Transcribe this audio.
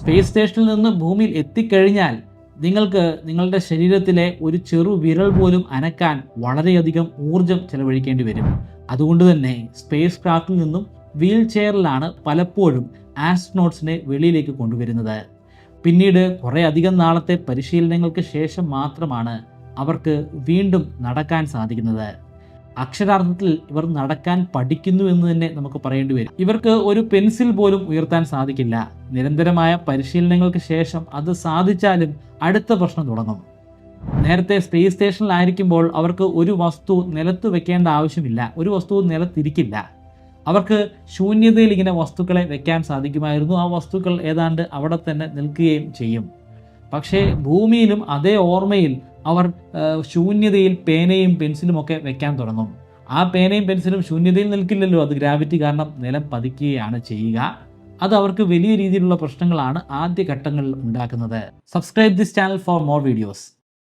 Space സ്റ്റേഷനിൽ നിന്ന് ഭൂമിയിൽ എത്തിക്കഴിഞ്ഞാൽ നിങ്ങൾക്ക് നിങ്ങളുടെ ശരീരത്തിലെ ഒരു ചെറു വിരൽ പോലും അനക്കാൻ വളരെയധികം ഊർജം ചെലവഴിക്കേണ്ടി വരും. അതുകൊണ്ട് തന്നെ സ്പേസ് ക്രാഫ്റ്റിൽ നിന്നും വീൽ ചെയറിലാണ് പലപ്പോഴും ആസ്ട്രോനോട്ട്സിനെ വെളിയിലേക്ക് കൊണ്ടുവരുന്നത്. പിന്നീട് കുറേ അധികം നാളത്തെ പരിശീലനങ്ങൾക്ക് ശേഷം മാത്രമാണ് അവർക്ക് വീണ്ടും നടക്കാൻ സാധിക്കുന്നത്. അക്ഷരാർത്ഥത്തിൽ ഇവർ നടക്കാൻ പഠിക്കുന്നു എന്ന് തന്നെ നമുക്ക് പറയേണ്ടി വരും. ഇവർക്ക് ഒരു പെൻസിൽ പോലും ഉയർത്താൻ സാധിക്കില്ല. നിരന്തരമായ പരിശീലനങ്ങൾക്ക് ശേഷം അത് സാധിച്ചാലും അടുത്ത പ്രശ്നം തുടങ്ങും. നേരത്തെ സ്പേസ് സ്റ്റേഷനിലായിരിക്കുമ്പോൾ അവർക്ക് ഒരു വസ്തു നിലത്ത് വെക്കേണ്ട ആവശ്യമില്ല, ഒരു വസ്തു നിലത്തിരിക്കില്ല. അവർക്ക് ശൂന്യതയിൽ ഇങ്ങനെ വസ്തുക്കളെ വെക്കാൻ സാധിക്കുമായിരുന്നു. ആ വസ്തുക്കൾ ഏതാണ്ട് അവിടെ തന്നെ നിൽക്കുകയും ചെയ്യും. പക്ഷേ ഭൂമിയിലും അതേ ഓർമ്മയിൽ അവർ ശൂന്യതയിൽ പേനയും പെൻസിലും ഒക്കെ വെക്കാൻ തുടങ്ങും. ആ പേനയും പെൻസിലും ശൂന്യതയിൽ നിൽക്കില്ലല്ലോ, അത് ഗ്രാവിറ്റി കാരണം നിലം പതിക്കുകയാണ് ചെയ്യുക. അത് അവർക്ക് വലിയ രീതിയിലുള്ള പ്രശ്നങ്ങളാണ് ആദ്യ ഘട്ടങ്ങളിൽ ഉണ്ടാക്കുന്നത്. Subscribe this channel for more videos.